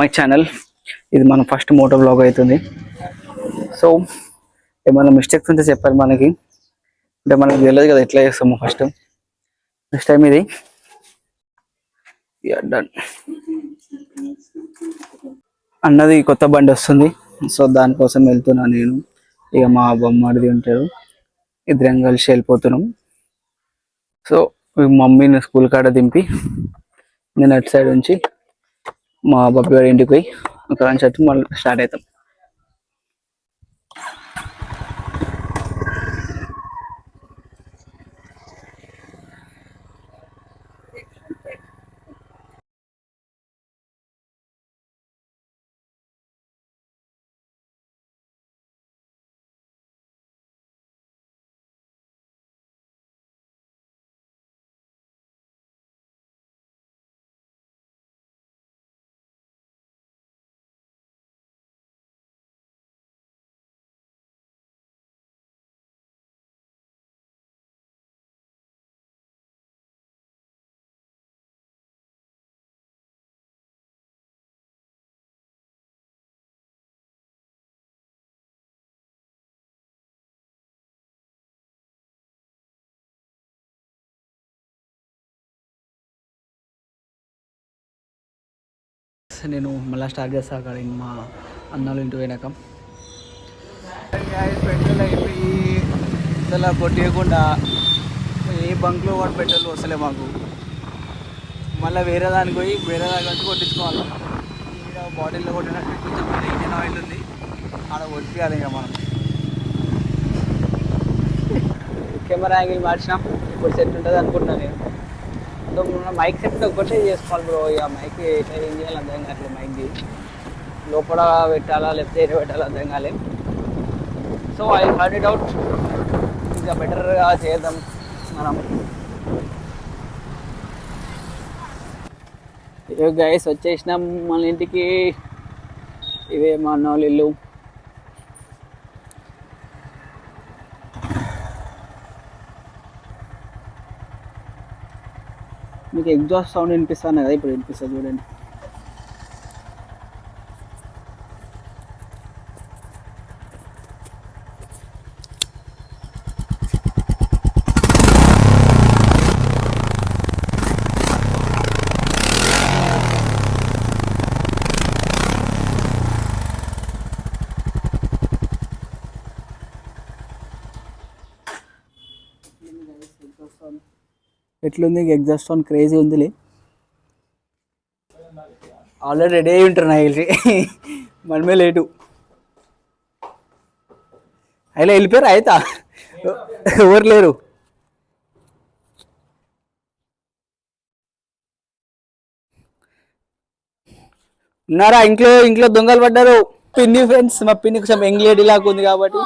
My channel. ఇది మన first Moto blog అవుతుంది. సో ఏమైనా మిస్టేక్స్ ఉంటే చెప్పాలి మనకి, అంటే మనకు తెలియదు కదా ఎట్లా చేస్తాము. ఫస్ట్ నెక్స్ట్ టైం ఇది డన్ అన్నది కొత్త బండి వస్తుంది. సో దానికోసం వెళ్తున్నా నేను. ఇక మా బొమ్మడిది ఉంటాడు, ఇద్దరం కలిసి వెళ్ళిపోతున్నాం. సో మమ్మీని స్కూల్ కాడ దింపి నేను అటు సైడ్ నుంచి మా బాబు గారి ఇంటికి పోయి అక్కడ నుంచి వచ్చి మళ్ళీ స్టార్ట్ అవుతాం. నేను మళ్ళీ స్టార్ట్ చేస్తా అక్కడ మా అన్నాలు ఇంటి పోయినాక. పెట్రోల్ అయిపోయి అసలు కొట్టేయకుండా ఏ బంక్లో కూడా పెట్రోల్ వస్తలే మాకు. మళ్ళీ వేరే దానికి పోయి వేరే దాని నుంచి కొట్టించుకోవాలి. ఇక్కడ బాటిల్లో కొట్టినట్టు కొంచెం ఇంజన్ ఆయిల్ ఉంది, ఆడ కొట్టియాలి. ఇక మనం కెమెరా యాంగిల్ మార్చినాం, ఇప్పుడు సెట్ ఉంటుంది అనుకుంటున్నాను నేను. మైక్ సెట్ ఒక్కటే చేసుకోవాలి బ్రో. ఇక మైక్ ఎట్లా ఏం చేయాలి అర్థం కావట్లేదు. మైక్ది లోపల పెట్టాలా లేకపోతే ఏదో పెట్టాలా అర్థం కాలేదు. So I find it out. ఇంకా బెటర్గా చేద్దాం మనం. ఇవే గైస్ వచ్చేసినాం మన ఇంటికి. ఇవే మా అన్న వాళ్ళ ఇల్లు. మీకు ఎగ్జాస్ట్ సౌండ్ వినిపిస్తాను కదా, ఇప్పుడు వినిపిస్తుంది చూడండి. ఎట్లుంది ఎగ్జాస్ట్ సౌండ్? క్రేజీ ఉందిలే. ఆల్రెడీ రెడీ అయి ఉంటారు నాకు తెలిసి. మనమే లేటు. అయినా వెళ్ళిపోయారు అయితా, ఎవరు లేరు. ఉన్నారా ఇంట్లో? ఇంట్లో దొంగలు పడ్డారు. పిన్ని ఫ్రెండ్స్, మా పిన్ని కొంచెం యంగ్ లేడీ లాగా ఉంది కాబట్టి.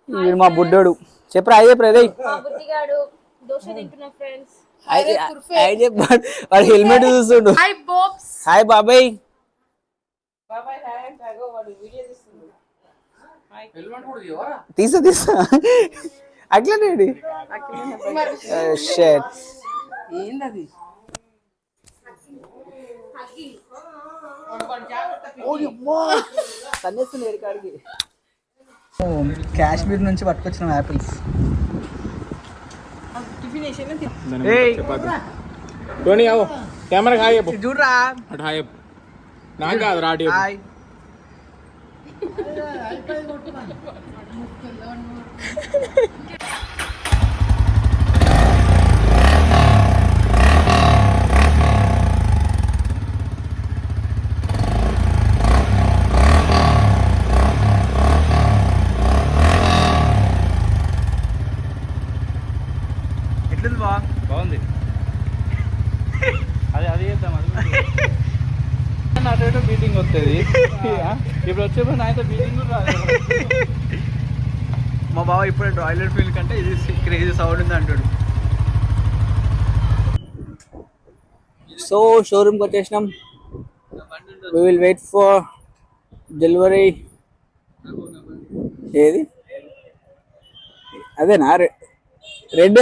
వీడు మా బుడ్డోడు. చెప్పరా అయ్యే ప్రదే వాడు హెల్మెట్ చూస్తుండు. హాయ్ బాబాయ్. తీసా తీసా అట్లనే ఏంటది. కాశ్మీర్ నుంచి పట్టుకొచ్చిన యాపిల్స్. చూడరా నాకు కాదు రాడి. బాగుంది. అది చేద్దాం. అది అటు బీటింగ్ వస్తుంది. ఇప్పుడు వచ్చేప్పుడు నాతో బీటింగ్ రాదు. మా బావ ఇప్పుడు రాయల్ ఫీల్డ్ కంటే ఇది క్రేజీ సౌండ్ ఉంది అంటాడు. సో షోరూమ్కి వచ్చేసినాం. we will wait for delivery. ఏది అదేనా రెడ్?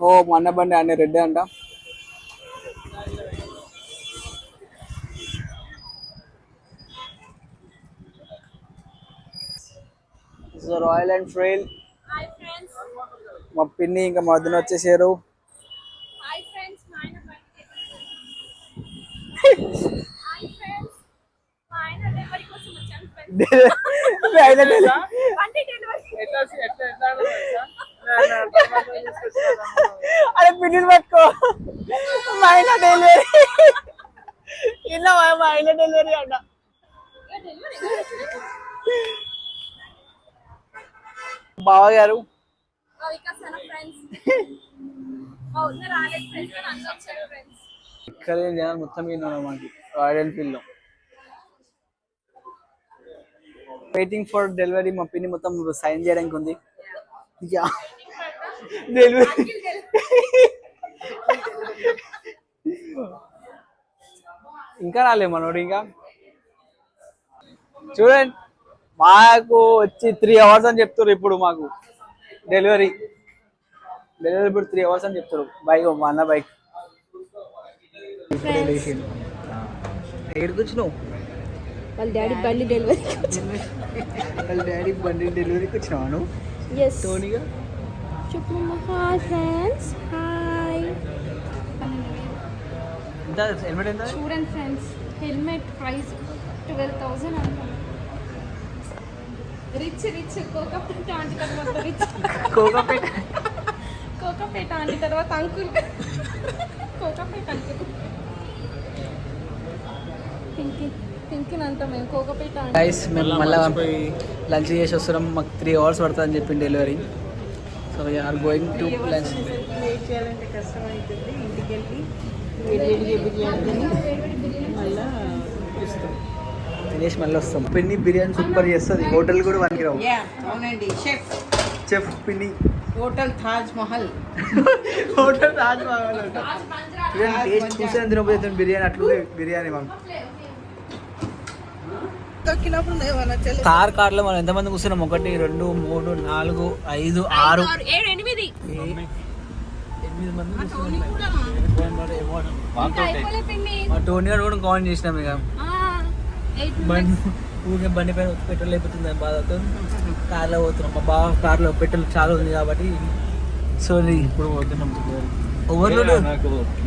ఓ మా అన్న బండి అన్నీ రెడ్ అంట. రాయల్ అండ్ ట్రైల్ మా పిన్ని ఇంకా మా వదిన వచ్చేసారు. అరే పిన్నిని పట్టుకో మా ఆయన డెలివరీ ఇన్నా మా ఆయన డెలివరీ అంట. బావగారు ఇక్కడ జనాలు మొత్తం మాకు రాయల్ ఎన్ఫీల్డ్ లో వెయిటింగ్ ఫర్ డెలివరీ. మా పిన్ని మొత్తం సైన్ చేయడానికి ఉంది. డెలివరీ ఇంకా రాలే మనోడు. ఇంకా చూడండి మాకు వచ్చి 3 hours అని చెప్తారు ఇప్పుడు. మాకు డెలివరీ ఇప్పుడు 3 hours అని చెప్తారు. బైక్ మా అన్న బైక్ ఎక్కడికి వచ్చినావు? వాళ్ళ డాడీ బండి డెలివరీ. వాళ్ళ డాడీ బండి డెలివరీకి వచ్చినావు? టోనీగా చెప్పు. Hi friends, hi. ఎంత హెల్మెట్ ఎంత? చూడండి ఫ్రెండ్స్, హెల్మెట్ ప్రైస్ 12,000 అంట. రిచ్ కోకాపేట ఆంటీ తర్వాత రిచ్ కోకాపేట ఆంటీ తర్వాత అంకుల్. కోకాపేట అంకుల్ థింకింగ్ అంతా మేము కోకాపేట ఆంటీ. గైస్ మేము మళ్ళీ లంచ్ చేసి వస్తున్నాం. మాకు 3 hours పడుతుంది అని చెప్పింది delivery. So we are going to lunch. Wait చేయాలంటే కష్టం అవుతుంది. ఇంటికి వెళ్ళి మళ్ళీ ఇస్తాం, తినేసి మళ్ళీ వస్తాం. పిన్ని బిర్యానీ సూపర్ చేస్తుంది. హోటల్ కూడా వనికి రావు. అవునండి, చెఫ్ పిన్ని. హోటల్ తాజ్ మహల్. హోటల్ తాజ్ మహల్ అంట. టేస్ట్ చూసాను తినకపోతే బిర్యానీ అట్లుంది. బిర్యానీ మాకు కార్లో మనం ఎంతమంది కూర్చున్నాం? 1 2 3 4 5 6 7 8 మంది కూర్చున్నాం. టోనీ గారు కూడా కాల్ చేసినాం. ఇక ఊరికే బండి పైన పెట్రోల్ అయిపోతుంది అని బాధతో కార్లో పోతున్నాం. మా బావ కార్లో పెట్రోల్ చాలా ఉంది కాబట్టి. సో ఇప్పుడు పోతున్నాం. ఓవర్లోడ్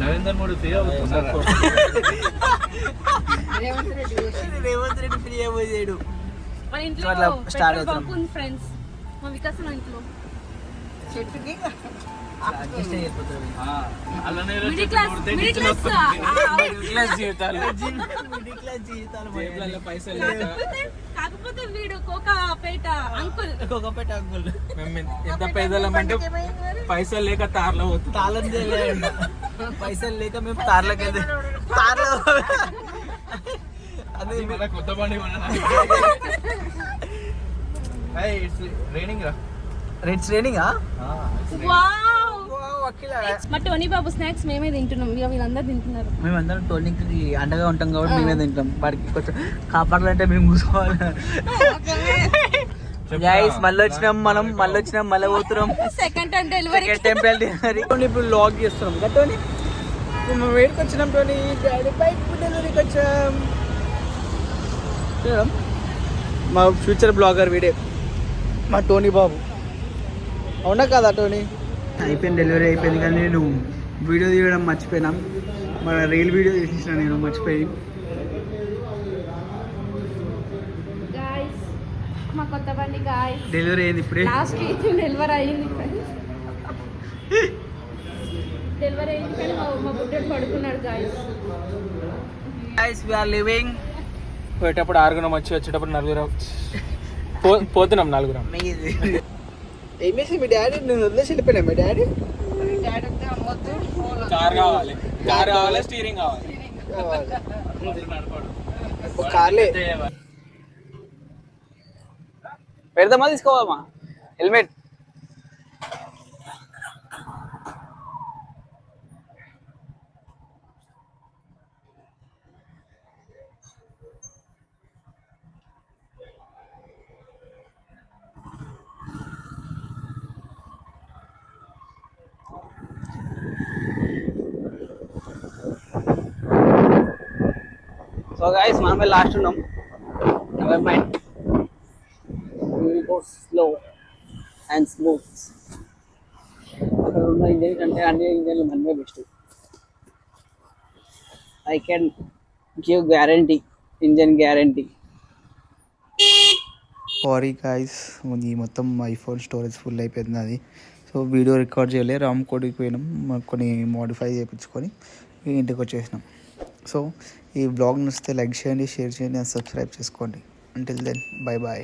నరేంద్ర మోడీ రేవంత్ రెడ్డి ఫ్రీ అయిపోయాడు. అట్లా స్టార్ట్ అవుతుంది ఫ్రెండ్స్. మా వికాసం ఇంట్లో చెట్టుకి కాకపోతే వీడు కోకాపేట అంకుల్. ఎంత పేదలమంటే పైసలు లేక తార్లో పోతుంది. తాళం చేయలేదు. పైసలు లేక మేము తార్లోకి వెళ్తే తార్లో అదే కొత్త బండి రైనింగ్ రా. రెడ్స్ రైనింగా? మా టోనీ బాబు స్నాక్స్ మేమే తింటున్నాం. ఇక వీళ్ళందరూ తింటున్నారు. మేమందరం టోనీకి అండగా ఉంటాం కాబట్టి మేమే తింటాం. వాడికి కొంచెం కాపాడాలంటే మేము కూర్చోవాలి. గైస్ మళ్ళీ వచ్చినాం. మళ్ళీ పోతున్నాం. Second time delivery. ఇప్పుడు లాగ్ చేస్తున్నాం కదా టోనీ. మేము వేడికి వచ్చినాం. టోనీ డాడీ బైక్ డెలివరీకి వచ్చాం. మా ఫ్యూచర్ బ్లాగర్ వీడే మా టోనీ బాబు. అవునా కదా టోనీ? అయిపోయింది, డెలివరీ అయిపోయింది. కానీ నేను వీడియో తీయడం మర్చిపోయినాం. మన రీల్ వీడియో తీసిన నేను మర్చిపోయి. మా కొత్త బండి గాయ్స్ డెలివరీ అయింది ఇప్పుడే. లాస్ట్ వీక్ డెలివరీ అయింది ఫ్రెండ్స్. డెలివరీ అయింది కానీ మా బుడ్డోడు పడుకున్నాడు గాయ్స్. We are living. పోయేటప్పుడు 6 వచ్చి వచ్చేటప్పుడు 4 పోతున్నాం 4. ఏమేసి మీ డాడీ నేను వదిలేసి వెళ్ళిపోయినా? మీ డాడీ కార్ కావాలి స్టీరింగ్ కావాలి. కార్లే పెడదామా తీసుకోవాలమ్మా హెల్మెట్? సో గైస్ మనమే లాస్ట్ ఉన్నాం. Never mind, slow and smooth. అక్కడ ఉన్న ఇంజన్ కంటే అన్ని ఇంజన్లు మనమే best. I can give guarantee, engine guarantee. Sorry guys, ఈ మొత్తం ఐఫోన్ స్టోరేజ్ ఫుల్ అయిపోయింది అది. సో వీడియో రికార్డ్ చేయలే, రామ్ కోటికి పోయినాం, మాకు కొన్ని మోడిఫై చేయించుకొని ఇంటికి వచ్చేసినాం. సో ఈ బ్లాగ్ నచ్చితే లైక్ చేయండి, షేర్ చేయండి అండ్ సబ్స్క్రైబ్ చేసుకోండి. Until then bye bye.